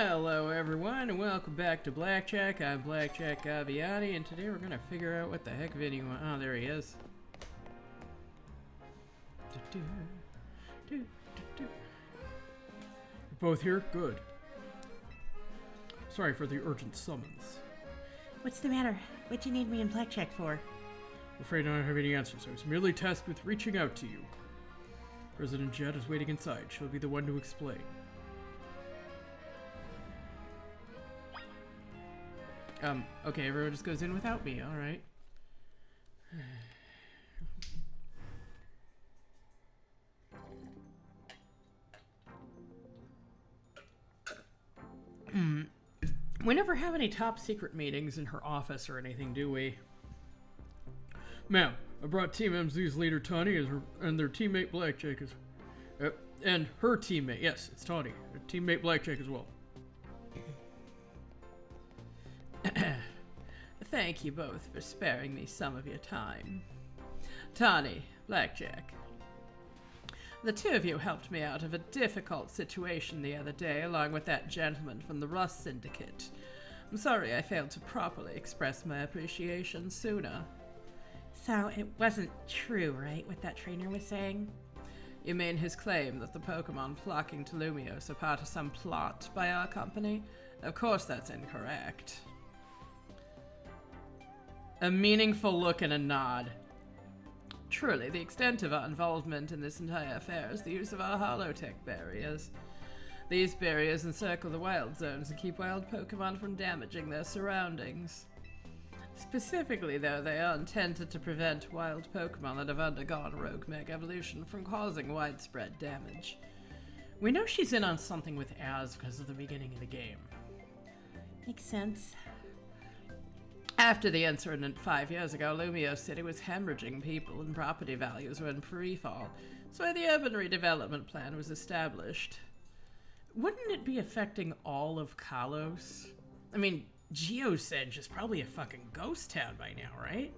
Hello everyone and welcome back to Blackjack. I'm Blackjack Gaviani and today we're gonna figure out what the heck Vinny wants. Oh, there he is. You're both here? Good. Sorry for the urgent summons. What's the matter? What'd you need me in Blackjack for? I'm afraid I don't have any answers. I was merely tasked with reaching out to you. President Jed is waiting inside. She'll be the one to explain. Okay, everyone just goes in without me, alright. We never have any top secret meetings in her office or anything, do we? Ma'am, I brought Team MZ's leader Tawny and their teammate Blackjack and her teammate, yes, it's Tawny, her teammate Blackjack as well. Thank you both for sparing me some of your time. Tawny, Blackjack. The two of you helped me out of a difficult situation the other day, along with that gentleman from the Rust Syndicate. I'm sorry I failed to properly express my appreciation sooner. So it wasn't true, right, what that trainer was saying? You mean his claim that the Pokémon flocking to Lumiose are part of some plot by our company? Of course that's incorrect. A meaningful look and a nod. Truly, the extent of our involvement in this entire affair is the use of our holotech barriers. These barriers encircle the wild zones and keep wild Pokémon from damaging their surroundings. Specifically, though, they are intended to prevent wild Pokémon that have undergone rogue mega evolution from causing widespread damage. We know she's in on something with Az because of the beginning of the game. Makes sense. After the incident 5 years ago, Lumiose City was hemorrhaging people and property values were in free-fall, so the urban redevelopment plan was established. Wouldn't it be affecting all of Kalos? I mean, Geosenge is probably a fucking ghost town by now, right?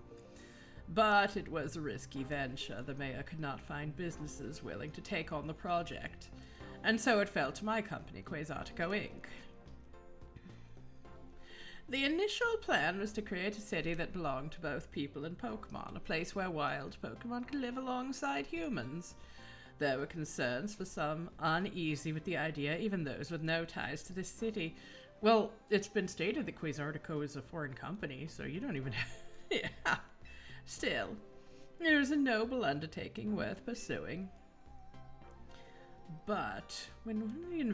But it was a risky venture. The mayor could not find businesses willing to take on the project, and so it fell to my company, Quasartico Inc. The initial plan was to create a city that belonged to both people and Pokemon, a place where wild Pokemon could live alongside humans. There were concerns for some uneasy with the idea, even those with no ties to this city. Well, it's been stated that Quasartico is a foreign company, so you don't even have... Yeah. Still, it was a noble undertaking worth pursuing. But when we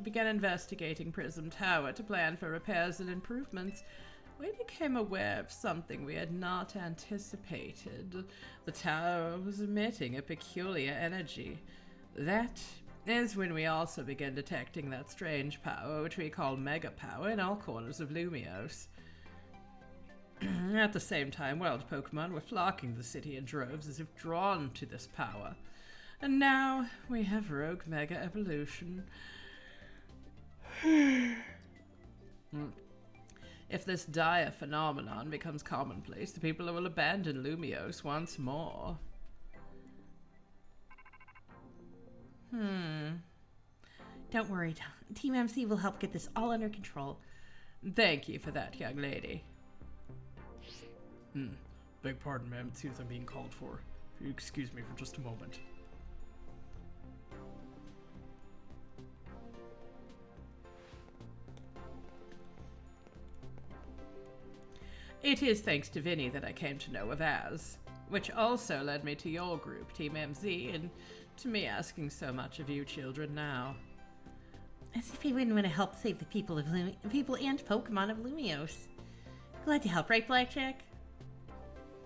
began investigating Prism Tower to plan for repairs and improvements, we became aware of something we had not anticipated. The tower was emitting a peculiar energy. That is when we also began detecting that strange power, which we call Mega Power, in all corners of Lumiose. At the same time, wild Pokemon were flocking the city in droves as if drawn to this power. And now we have Rogue Mega Evolution. If this dire phenomenon becomes commonplace, the people will abandon Lumiose once more. Don't worry, Team MC will help get this all under control. Thank you for that, young lady. Beg pardon, ma'am. It seems I'm being called for. If you excuse me for just a moment. It is thanks to Vinny that I came to know of Az, which also led me to your group, Team MZ, and to me asking so much of you children now. As if he wouldn't want to help save the people of people and Pokemon of Lumiose. Glad to help, right, Blackjack?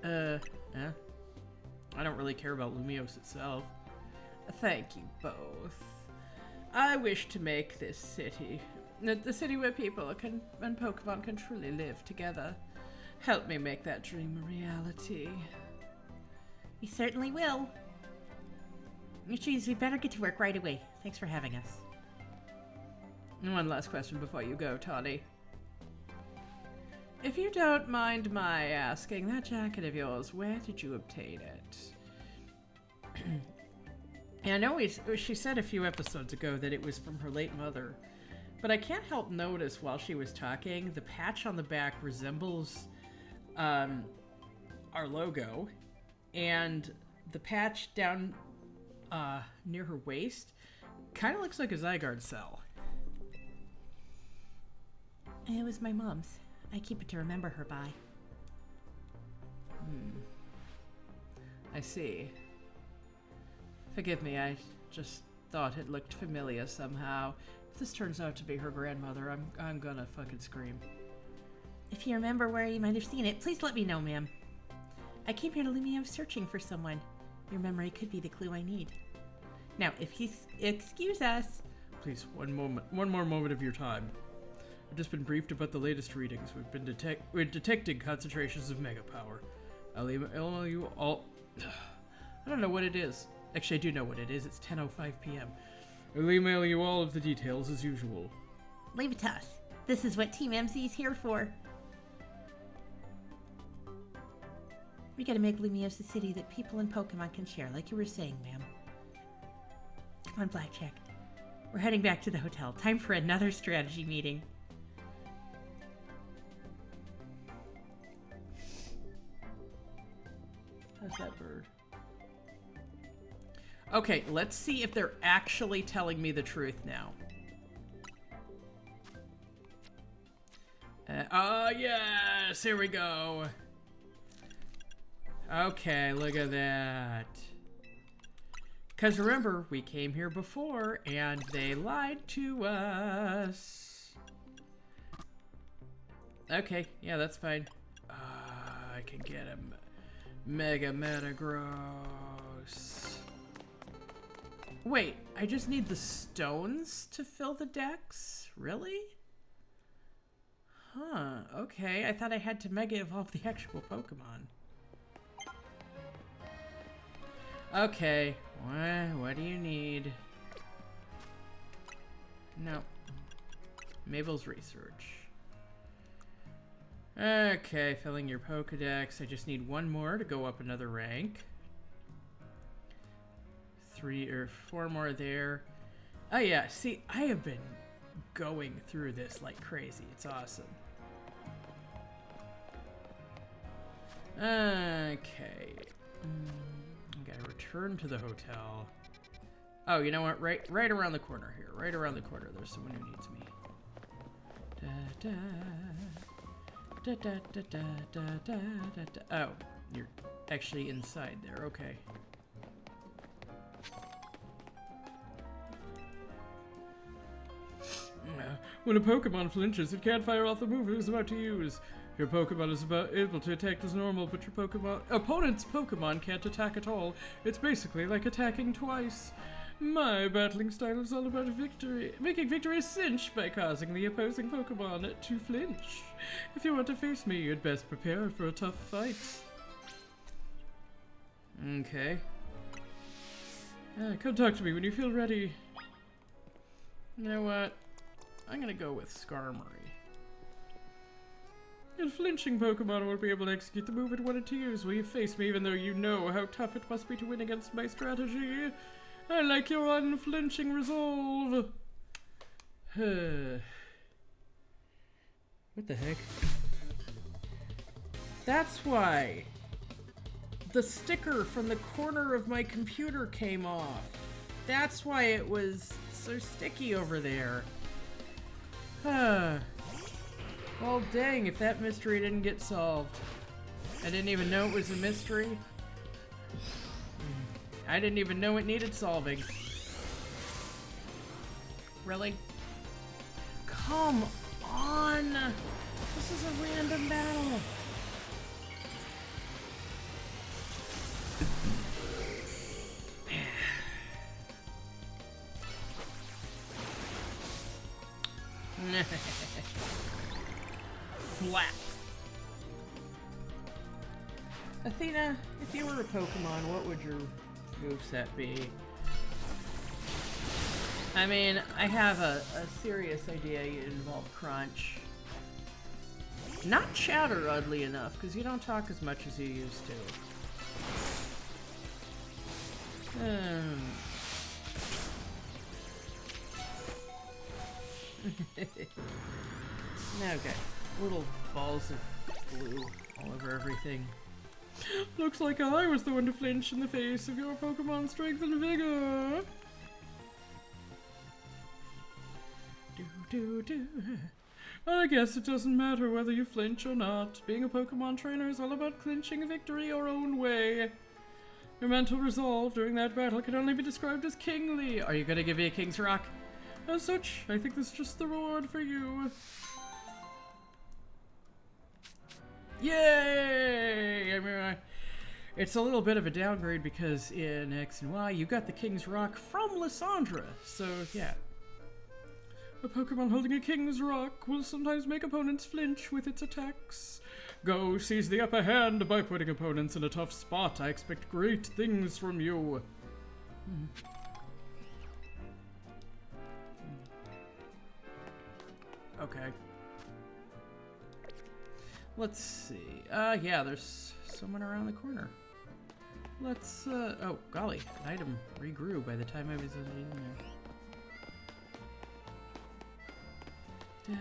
Yeah. I don't really care about Lumiose itself. Thank you both. I wish to make this city, the city where people and Pokemon can truly live together. Help me make that dream a reality. We certainly will. Which means we better get to work right away. Thanks for having us. One last question before you go, Tawny. If you don't mind my asking, that jacket of yours, where did you obtain it? And I know she said a few episodes ago that it was from her late mother. But I can't help notice while she was talking, the patch on the back resembles our logo, and the patch down near her waist kind of looks like a Zygarde cell. It was my mom's. I keep it to remember her by. I see. Forgive me, I just thought it looked familiar somehow. If this turns out to be her grandmother, I'm gonna fucking scream. If you remember where you might have seen it, please let me know, ma'am. I came here to Lumio searching for someone. Your memory could be the clue I need. Now, if you excuse us... Please, one more moment of your time. I've just been briefed about the latest readings. We're detecting concentrations of mega power. I'll email you all... I don't know what it is. Actually, I do know what it is. It's 10:05 p.m. I'll email you all of the details as usual. Leave it to us. This is what Team MC is here for. We gotta make Lumiose a city that people and Pokemon can share, like you were saying, ma'am. Come on, Blackjack. We're heading back to the hotel. Time for another strategy meeting. How's that bird? Okay, let's see if they're actually telling me the truth now. Oh, yes! Here we go! Okay, look at that. Because remember, we came here before, and they lied to us. Okay, yeah, that's fine. I can get him. Mega Metagross. Wait, I just need the stones to fill the decks? Really? Huh, okay. I thought I had to Mega Evolve the actual Pokemon. Okay, what do you need? No. Mabel's research. Okay, filling your Pokedex. I just need one more to go up another rank. 3 or 4 more there. Oh yeah, see, I have been going through this like crazy. It's awesome. Okay. I gotta return to the hotel. Oh, you know what? Right around the corner here. Right around the corner. There's someone who needs me. Da, da. Da, da, da, da, da, da, da, da. Oh, you're actually inside there. Okay. When a Pokemon flinches, it can't fire off the move it was about to use. Your Pokemon is able to attack as normal, but your opponent's Pokemon can't attack at all. It's basically like attacking twice. My battling style is all about victory, making victory a cinch by causing the opposing Pokemon to flinch. If you want to face me, you'd best prepare for a tough fight. Okay. Come talk to me when you feel ready. You know what? I'm gonna go with Skarmory. Your flinching Pokemon won't be able to execute the move it wanted to use. Will you face me even though you know how tough it must be to win against my strategy? I like your unflinching resolve. What the heck? That's why the sticker from the corner of my computer came off. That's why it was so sticky over there. Well, dang, if that mystery didn't get solved. I didn't even know it was a mystery. I didn't even know it needed solving. Really? Come on! This is a random battle. Flap. Athena, if you were a Pokemon, what would your moveset be? I mean, I have a serious idea you'd involve Crunch. Not Chatter, oddly enough, because you don't talk as much as you used to. Okay. Little balls of blue all over everything. Looks like I was the one to flinch in the face of your Pokemon strength and vigor. I guess it doesn't matter whether you flinch or not. Being a Pokemon trainer is all about clinching a victory your own way. Your mental resolve during that battle can only be described as kingly. Are you gonna give me a King's Rock? As such, I think this is just the reward for you. Yay! I mean, it's a little bit of a downgrade because in X and Y, you got the King's Rock from Lysandra. So, yeah. A Pokemon holding a King's Rock will sometimes make opponents flinch with its attacks. Go seize the upper hand by putting opponents in a tough spot. I expect great things from you. Okay. Let's see. Yeah, there's someone around the corner. Let's, oh, golly. An item regrew by the time I was in there.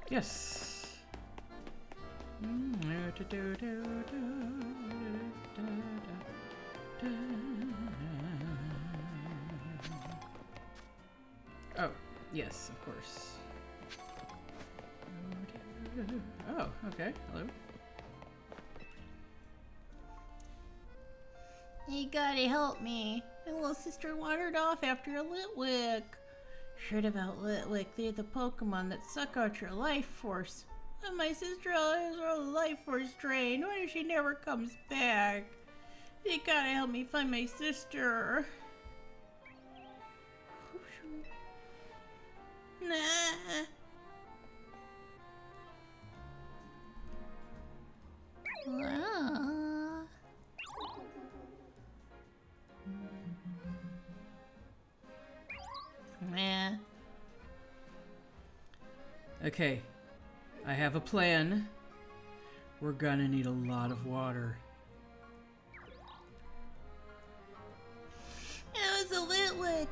Yes. Oh, yes, of course. Oh, okay. Hello. You gotta help me. My little sister wandered off after a Litwick. Heard about Litwick. They're the Pokemon that suck out your life force. And my sister has her life force drained. Why does she never comes back? You gotta help me find my sister. Nah. Nah. Okay, I have a plan. We're gonna need a lot of water. It was a Litwick.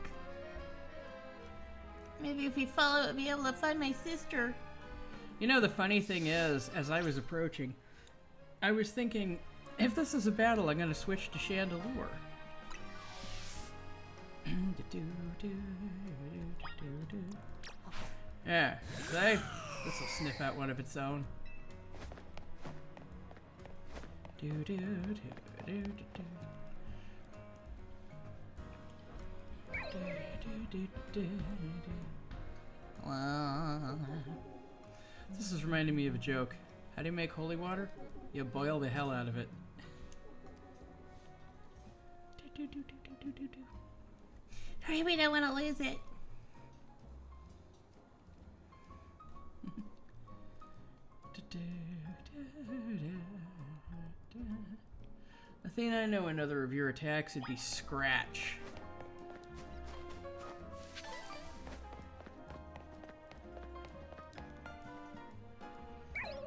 Maybe if we follow it, we'll be able to find my sister. You know, the funny thing is, as I was approaching, I was thinking, if this is a battle, I'm gonna switch to Chandelure. Yeah, see? This will sniff out one of its own. This is reminding me of a joke. How do you make holy water? You boil the hell out of it. Hurry, we don't want to lose it. Athena, I know another of your attacks would be Scratch.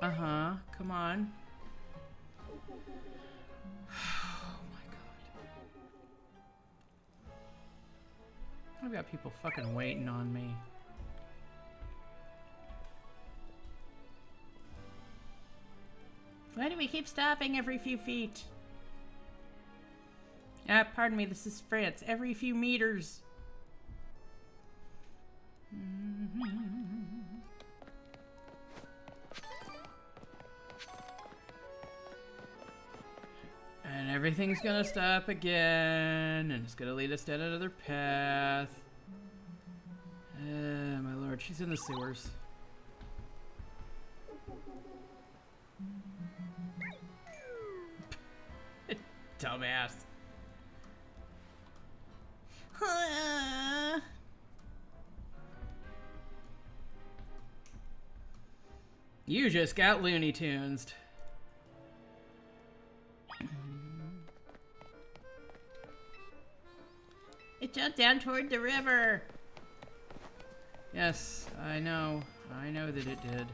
Uh-huh, come on. Oh my god. I've got people fucking waiting on me. Why do we keep stopping every few feet? Pardon me, this is France. Every few meters. And everything's gonna stop again, and it's gonna lead us down another path. My lord, she's in the sewers. Dumbass. You just got Looney Tunes. It jumped down toward the river. Yes, I know. I know that it did.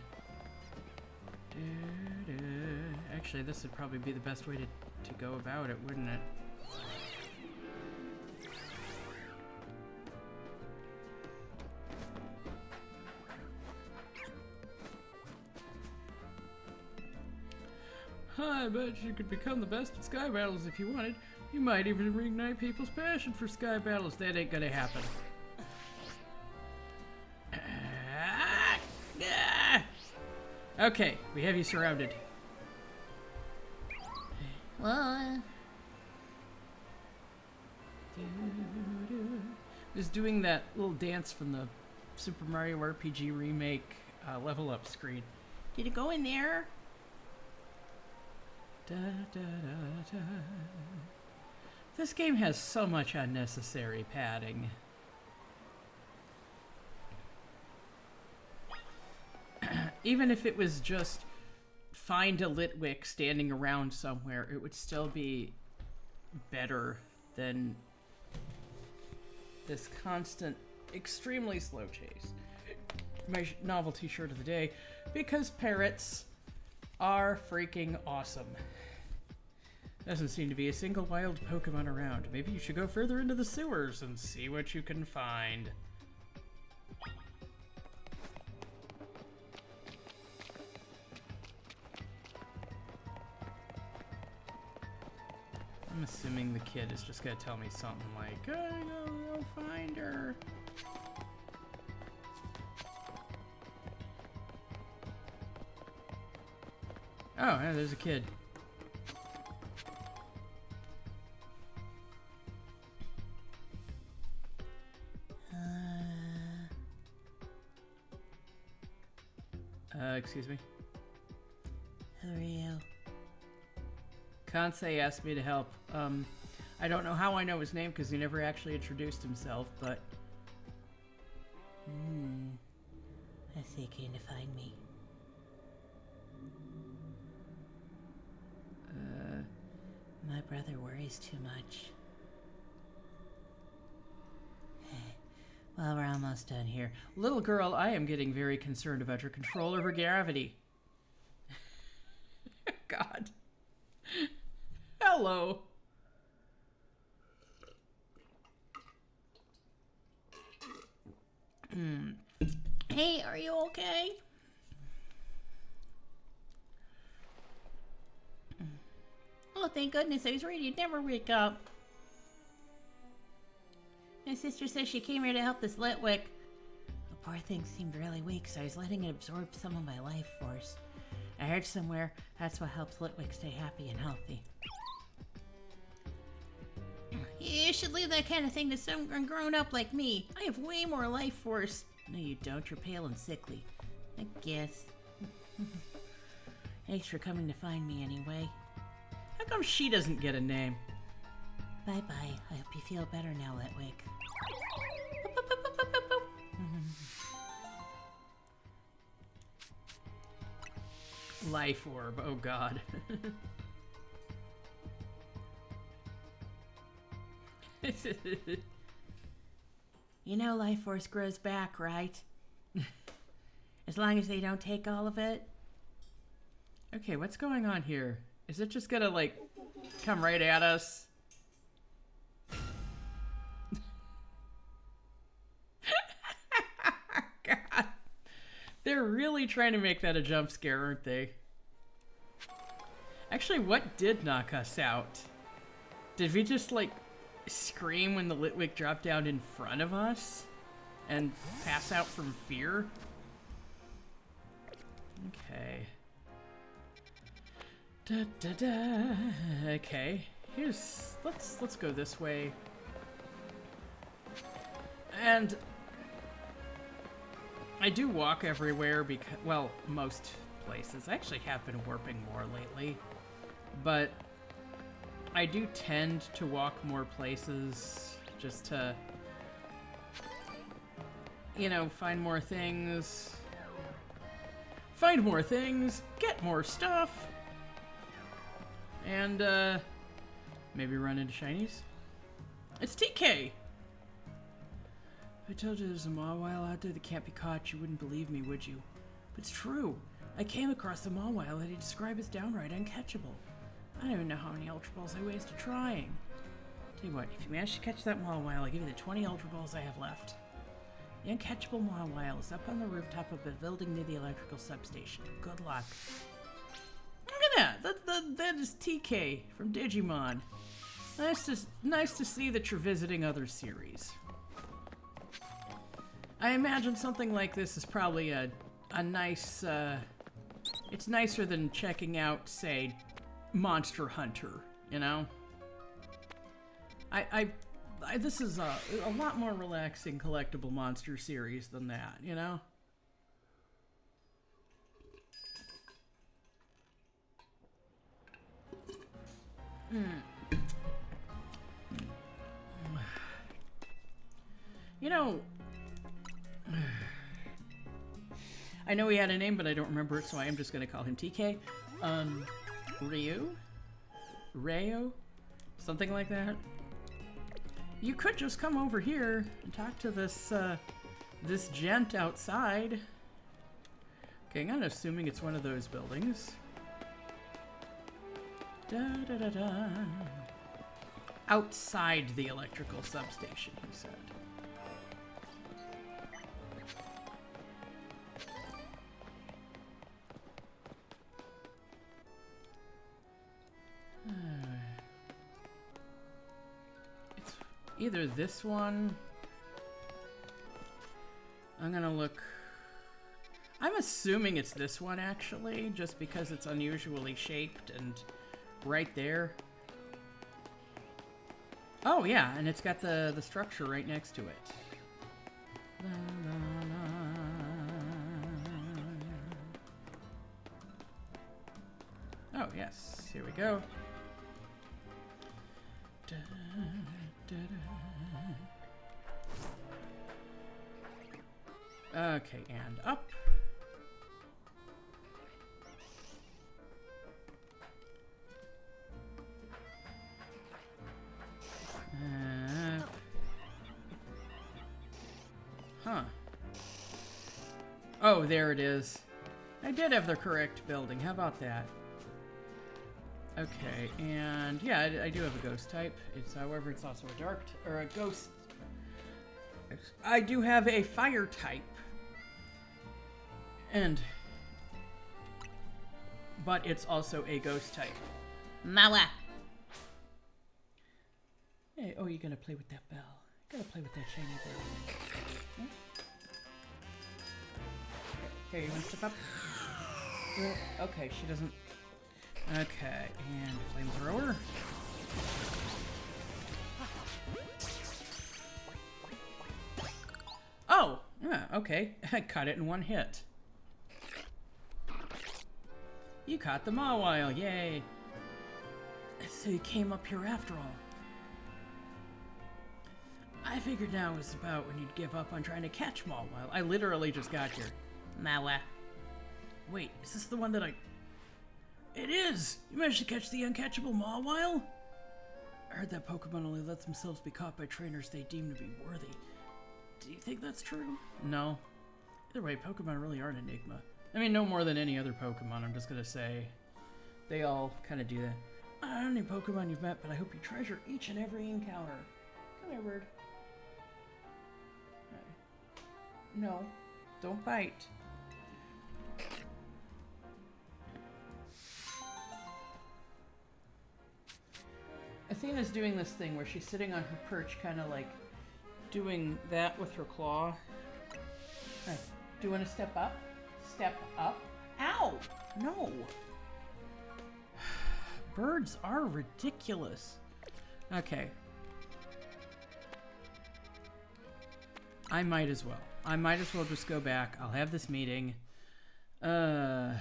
Actually, this would probably be the best way to go about it, wouldn't it? I bet you could become the best at sky battles if you wanted. You might even reignite people's passion for sky battles. That ain't gonna happen. Okay, we have you surrounded. Well, Just doing that little dance from the Super Mario RPG remake level up screen. did it go in there? Da, da, da, da. This game has so much unnecessary padding. Even if it was just find a Litwick standing around somewhere, it would still be better than this constant, extremely slow chase. My novelty shirt of the day, because parrots are freaking awesome. Doesn't seem to be a single wild Pokemon around. Maybe you should go further into the sewers and see what you can find. I'm assuming the kid is just gonna tell me something like, go find her. Oh, yeah, there's a kid. Excuse me? Who are you? Kansei asked me to help. I don't know how I know his name because he never actually introduced himself, but... I see you came to find me. My brother worries too much. Well, we're almost done here. Little girl, I am getting very concerned about your control over gravity. God. Hello. Hey, are you okay? Oh, thank goodness. I was worried you'd never wake up. My sister says she came here to help this Litwick. The poor thing seemed really weak, so I was letting it absorb some of my life force. I heard somewhere that's what helps Litwick stay happy and healthy. You should leave that kind of thing to someone grown up like me. I have way more life force. No, you don't. You're pale and sickly. I guess. Thanks for coming to find me anyway. How come she doesn't get a name? Bye-bye. I hope you feel better now, Litwick. Life orb, oh god. You know life force grows back, right? As long as they don't take all of it. Okay, what's going on here? Is it just gonna, like, come right at us? God. They're really trying to make that a jump scare, aren't they? Actually, what did knock us out? Did we just, like, scream when the Litwick dropped down in front of us? And pass out from fear? Okay. Da, da, da. Okay. Here's... Let's go this way. And... I do walk everywhere because... Well, most places. I actually have been warping more lately. But... I do tend to walk more places just to... You know, find more things. Find more things. Get more stuff. And, maybe run into shinies. It's TK! If I told you there's a Mawile out there that can't be caught, you wouldn't believe me, would you? But it's true. I came across a Mawile that he'd describe as downright uncatchable. I don't even know how many Ultra Balls I wasted trying. Tell you what, if you manage to catch that Mawile, I'll give you the 20 Ultra Balls I have left. The uncatchable Mawile is up on the rooftop of a building near the electrical substation. Good luck. Look at yeah, that is TK from Digimon. Nice to see that you're visiting other series. I imagine something like this is probably a nice, it's nicer than checking out, say, Monster Hunter, you know? This is a lot more relaxing collectible monster series than that, you know? You know, I know he had a name, but I don't remember it, so I am just going to call him TK. Rayo? Something like that. You could just come over here and talk to this, this gent outside. Okay, I'm assuming it's one of those buildings. Da-da-da-da. Outside the electrical substation, he said. It's either this one. I'm gonna look. I'm assuming it's this one, actually, just because it's unusually shaped and right there. Oh, yeah, and it's got the structure right next to it. La, la, la. Oh, yes. Here we go. Da, da, da. Okay, and up. Huh. Oh, there it is. I did have the correct building. How about that? Okay, and yeah, I do have a ghost type. It's, however, it's also a dark or a ghost. I do have a fire type. But it's also a ghost type. Mawa. Hey, oh, you're gonna play with that bell. Gotta play with that shiny bell. Hmm? Here, you wanna step up? Okay, she doesn't. Okay, and flamethrower. Oh, yeah, okay. I caught it in one hit. You caught the Mawile, yay! So you came up here after all. I figured now was about when you'd give up on trying to catch Mawile. I literally just got here. Mawa. Wait, is this the one that I... It is! You managed to catch the uncatchable Mawile? I heard that Pokemon only let themselves be caught by trainers they deem to be worthy. Do you think that's true? No. Either way, Pokemon really are an enigma. I mean, no more than any other Pokemon, I'm just gonna say. They all kind of do that. I don't know any Pokemon you've met, but I hope you treasure each and every encounter. Come here, bird. No, don't bite. Athena's doing this thing where she's sitting on her perch, kind of like doing that with her claw. Right. Do you want to step up? Step up. Ow! No! Birds are ridiculous. Okay. I might as well. I might as well just go back. I'll have this meeting. You're a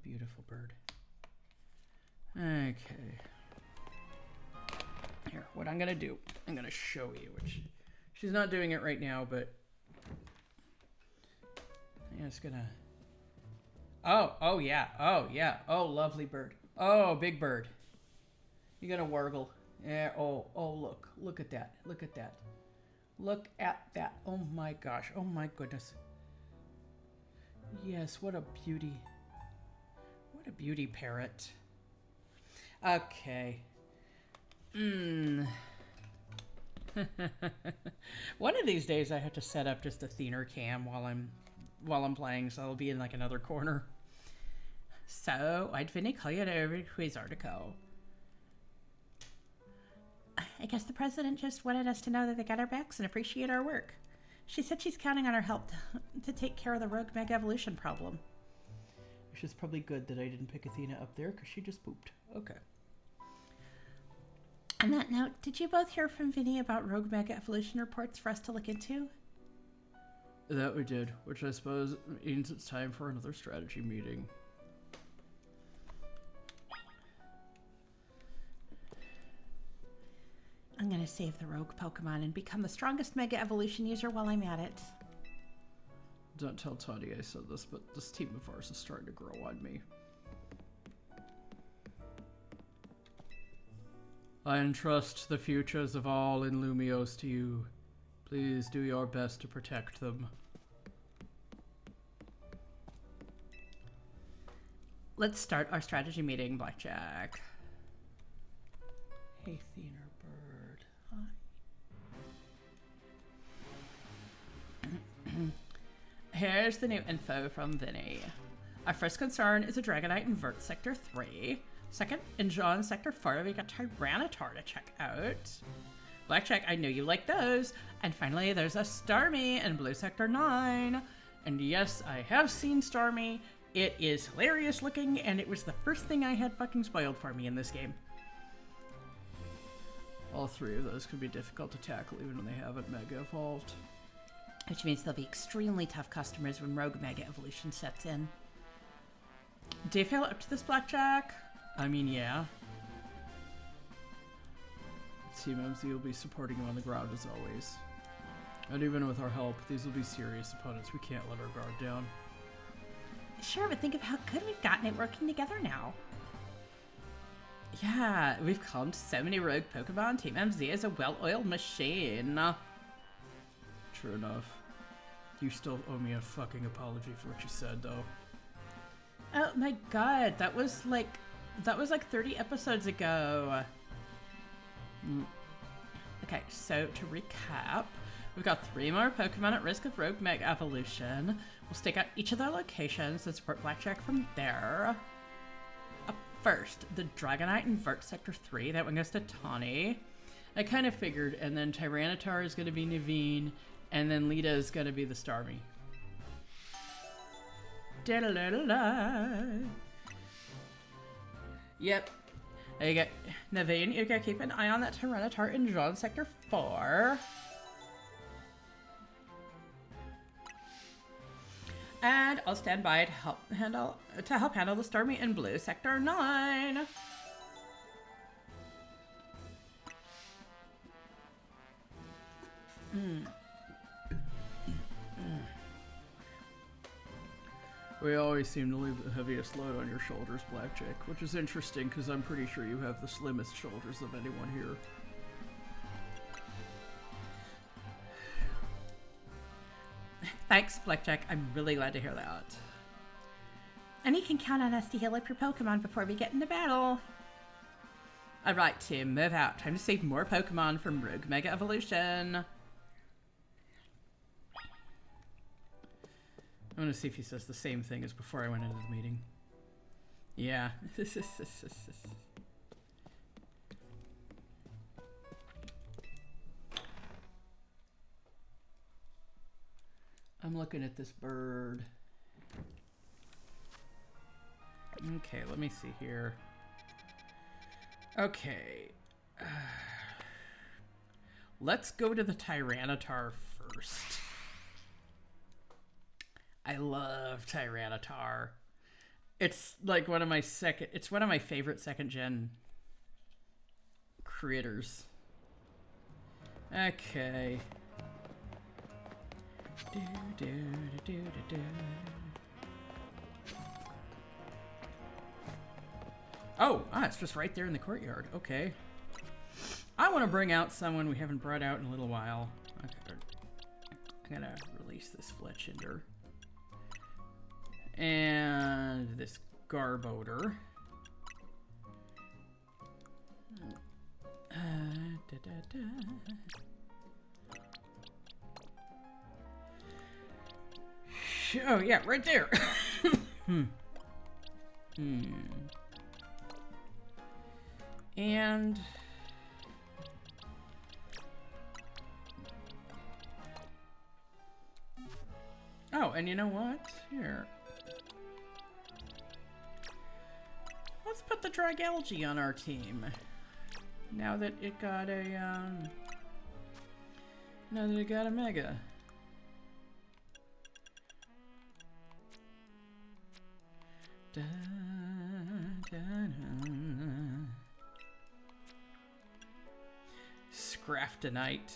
beautiful bird. Okay. Here, what I'm gonna do, I'm gonna show you, which she's not doing it right now, but I'm just gonna... Oh yeah, oh, lovely bird. Oh, big bird. You got a wargle. Yeah, oh, look at that, look at that. Look at that, oh my gosh, oh my goodness. Yes, what a beauty. What a beauty parrot. Okay. One of these days I have to set up just a thinner cam while I'm playing, so I'll be in like another corner. So, why'd Vinny call you over to his article? I guess the president just wanted us to know that they got our backs and appreciate our work. She said she's counting on our help to take care of the rogue mega evolution problem. Which is probably good that I didn't pick Athena up there, because she just pooped. Okay. On that note, did you both hear from Vinny about rogue mega evolution reports for us to look into? That we did, which I suppose means it's time for another strategy meeting. I'm gonna save the rogue Pokemon and become the strongest mega evolution user while I'm at it. Don't tell Toddy I said this, but this team of ours is starting to grow on me. I entrust the futures of all in Lumios to you. Please do your best to protect them. Let's start our strategy meeting, Blackjack. Hey, Thinner Bird. Hi. Here's the new info from Vinny. Our first concern is a Dragonite in Vert Sector 3. Second, in John Sector 4, we got Tyranitar to check out. Blackjack, I know you like those. And finally, there's a Starmie in Blue Sector 9. And yes, I have seen Starmie. It is hilarious looking, and it was the first thing I had fucking spoiled for me in this game. All three of those could be difficult to tackle even when they haven't Mega Evolved. Which means they'll be extremely tough customers when Rogue Mega Evolution sets in. Do you feel up to this, Blackjack? I mean, yeah. Team MZ will be supporting you on the ground as always. And even with our help, these will be serious opponents. We can't let our guard down. Sure, but think of how good we've gotten at working together now. Yeah, we've calmed so many rogue Pokemon. Team MZ is a well-oiled machine. True enough. You still owe me a fucking apology for what you said, though. Oh my god, that was like 30 episodes ago. Okay, so to recap, we've got 3 more Pokemon at risk of Rogue Mega Evolution. We'll stake out each of their locations and support Blackjack from there. Up first, the Dragonite in Vert Sector 3. That one goes to Tawny. I kind of figured, and then Tyranitar is going to be Naveen, and then Lita is going to be the Starmie. Da-da-da-da-da. Yep. There you go. Naveen, you gotta keep an eye on that Tyranitar in John Sector 4. And I'll stand by to help handle the Starmie in Blue Sector 9. We always seem to leave the heaviest load on your shoulders, Blackjack, which is interesting because I'm pretty sure you have the slimmest shoulders of anyone here. Thanks, Blackjack. I'm really glad to hear that. And you can count on us to heal up your Pokemon before we get into battle. Alright, Tim, move out. Time to save more Pokemon from Rogue Mega Evolution. I'm gonna see if he says the same thing as before I went into the meeting. Yeah. I'm looking at this bird. Okay, let me see here. Okay. Let's go to the Tyranitar first. I love Tyranitar. It's like one of my favorite second gen critters. Okay. Oh, it's just right there in the courtyard. Okay. I want to bring out someone we haven't brought out in a little while. Okay. I'm gonna release this Fletchinder. And this Garbodor. Oh, yeah, right there. And oh, and you know what? Here. Let's put the Dragalge on our team. Now that it got a mega. Da, da, da. Scraftonite.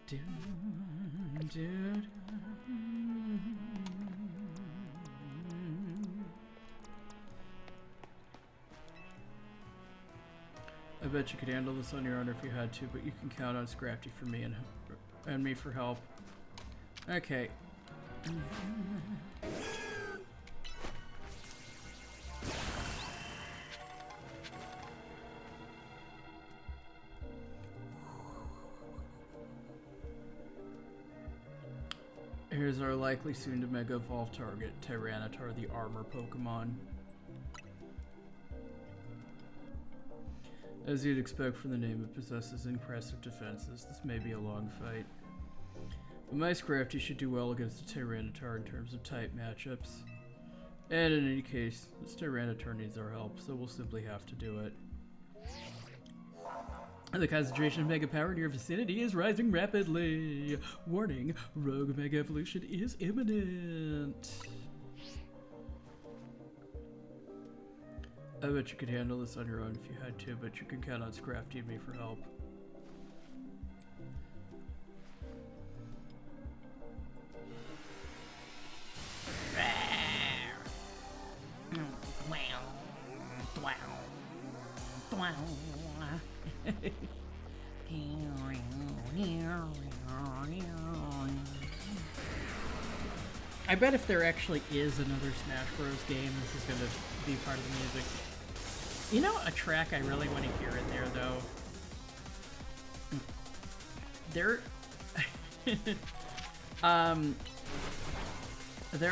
Do, do, do. I bet you could handle this on your own if you had to, but you can count on Scrafty for me and me for help. Okay. Here's our likely soon to Mega Evolve target, Tyranitar, the armor Pokemon. As you'd expect from the name, it possesses impressive defenses. This may be a long fight. But my Scrafty should do well against the Tyranitar in terms of type matchups. And in any case, this Tyranitar needs our help, so we'll simply have to do it. The concentration of Mega Power in your vicinity is rising rapidly. Warning, Rogue Mega Evolution is imminent. I bet you could handle this on your own if you had to, but you can count on Scrafty and me for help. I bet if there actually is another Smash Bros. Game, this is going to be part of the music. You know a track I really want to hear in there, though? There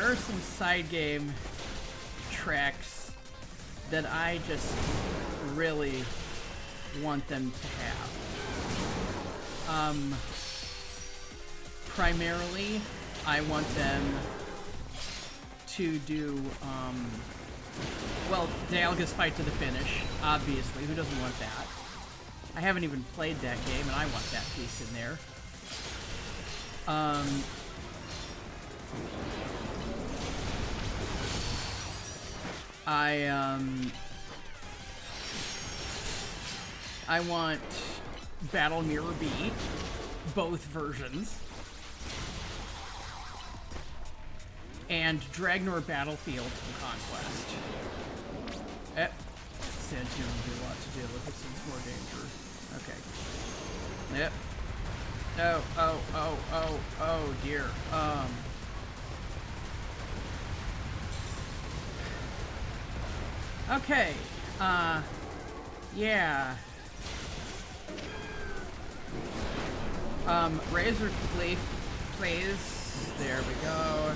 are some side game tracks that I just really want them to have. Primarily, I want them to do, well, Dialga's Fight to the Finish, obviously. Who doesn't want that? I haven't even played that game, and I want that piece in there. I want Battle Mirror B, both versions. And Dragnor Battlefield from Conquest. Santoon will be a lot to deal with. It seems more danger. Okay. Yep. Oh dear. Okay. Yeah. Razor Leaf, please. There we go.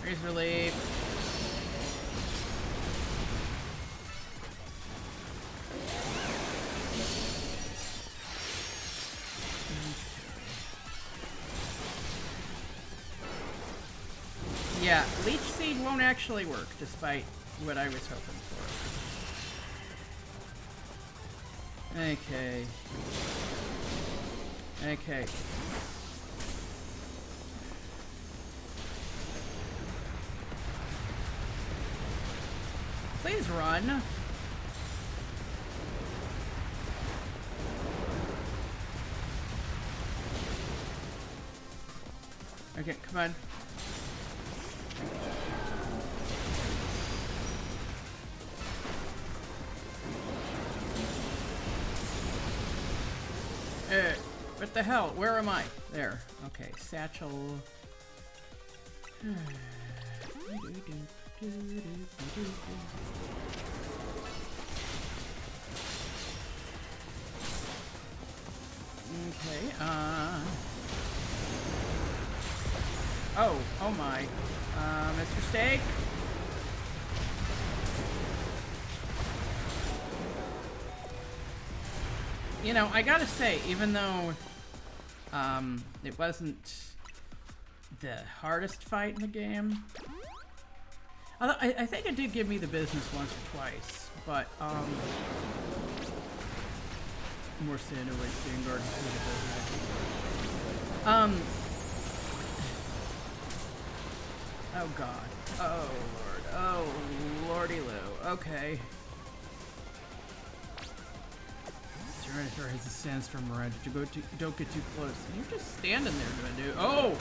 Razor Leaf. Yeah, Leech Seed won't actually work, despite what I was hoping for. Okay. Okay. Please run. Okay, come on. What the hell? Where am I? There. Okay, Satchel. Oh my. Mr. Steak? You know, I gotta say, even though, it wasn't the hardest fight in the game, although I think it did give me the business once or twice, but, more Santa like Vanguard. Oh god. Oh lord. Oh lordy loo. Okay. Tyrannosaur has a sandstorm around you. Don't get too close. And you're just standing there, dude. Oh!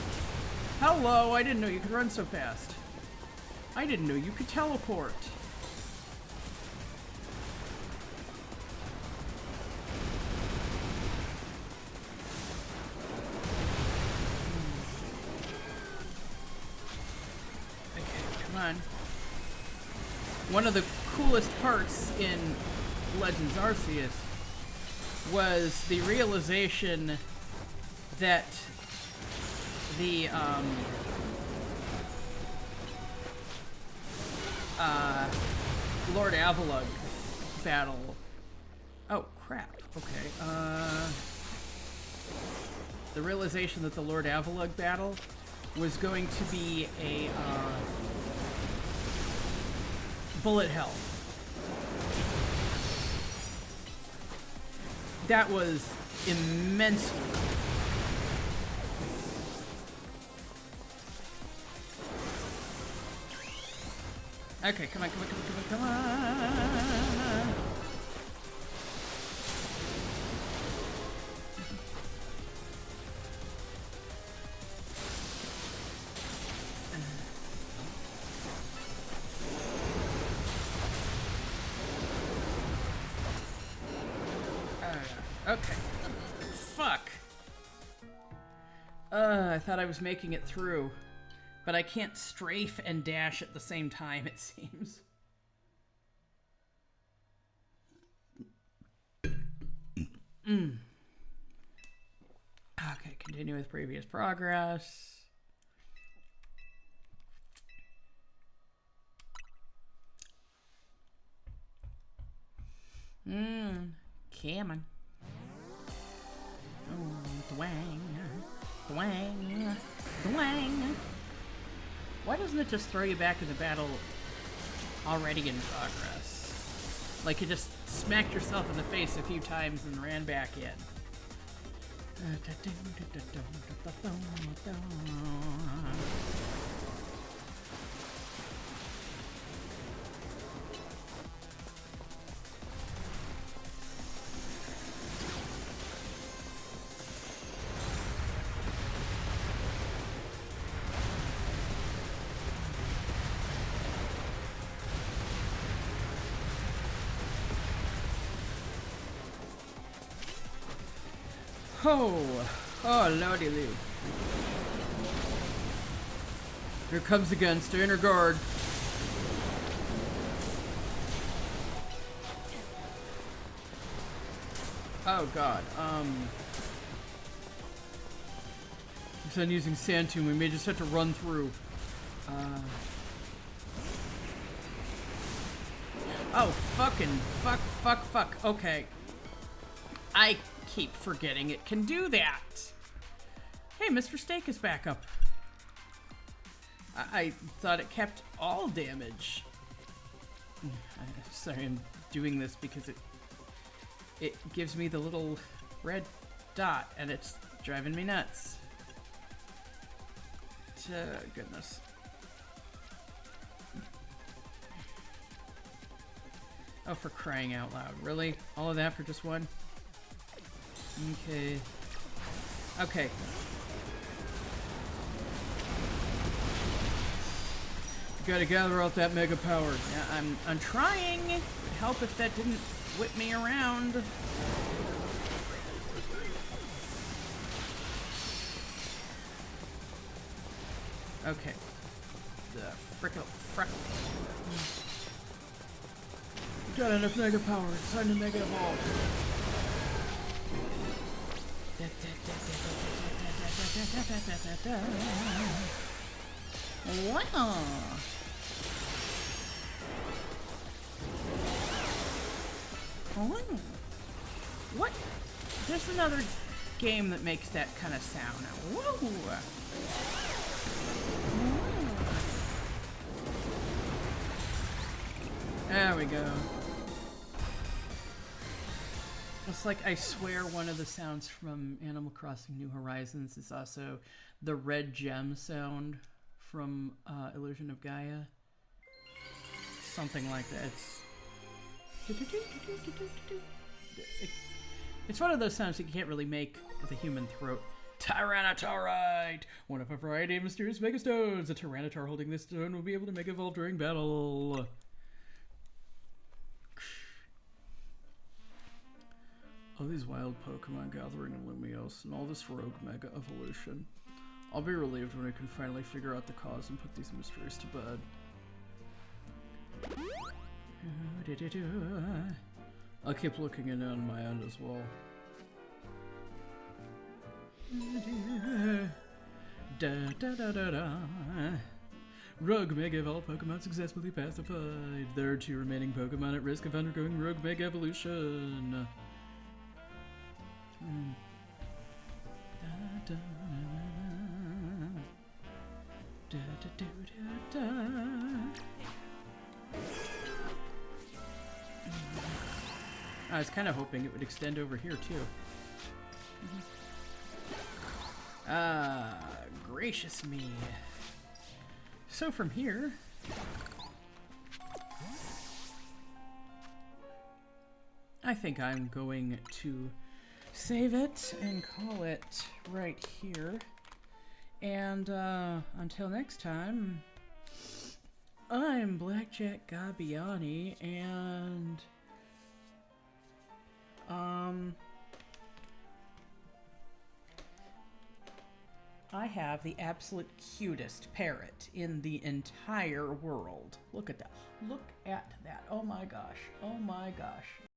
Hello! I didn't know you could run so fast. I didn't know you could teleport. One of the coolest parts in Legends Arceus was the realization that the Lord Avalugg battle. Oh crap. Okay. The realization that the Lord Avalugg battle was going to be a bullet hell. That was immensely. Okay, come on. Okay. Fuck. I thought I was making it through, but I can't strafe and dash at the same time, it seems. Okay, continue with previous progress. Come on. Oh, Dwang. Why doesn't it just throw you back in the battle already in progress? Like you just smacked yourself in the face a few times and ran back in. Oh, lordy loo. Here comes again, stay in her guard. Oh god, keeps on using Sand Tomb, we may just have to run through. Oh, fuck. Okay. I keep forgetting it can do that. Hey, Mr. Steak is back up. I thought it kept all damage. Sorry, I'm doing this because it gives me the little red dot and it's driving me nuts. Goodness. Oh, for crying out loud. Really? All of that for just one? Okay. Okay. Gotta gather out that mega power. Yeah, I'm trying. It'd help if that didn't whip me around. Okay. The frick. Got enough mega power. It's time to mega evolve. Wow. Oh. What? There's another game that makes that kind of sound. Whoa. There we go. It's like, I swear one of the sounds from Animal Crossing New Horizons is also the red gem sound from Illusion of Gaia. Something like that. It's one of those sounds that you can't really make with a human throat. Tyranitarite! One of a variety of mysterious megastones. A Tyranitar holding this stone will be able to mega evolve during battle. All these wild Pokemon gathering in Lumiose and all this rogue mega evolution. I'll be relieved when we can finally figure out the cause and put these mysteries to bed. I'll keep looking in on my end as well. Rogue Mega Evolved Pokemon successfully pacified. There are 2 remaining Pokemon at risk of undergoing Rogue Mega Evolution. I was kind of hoping it would extend over here too. Gracious me. So from here, I think I'm going to save it and call it right here. And until next time, I'm Blackjack Gabbiani, and I have the absolute cutest parrot in the entire world. Look at that. Look at that. Oh my gosh. Oh my gosh.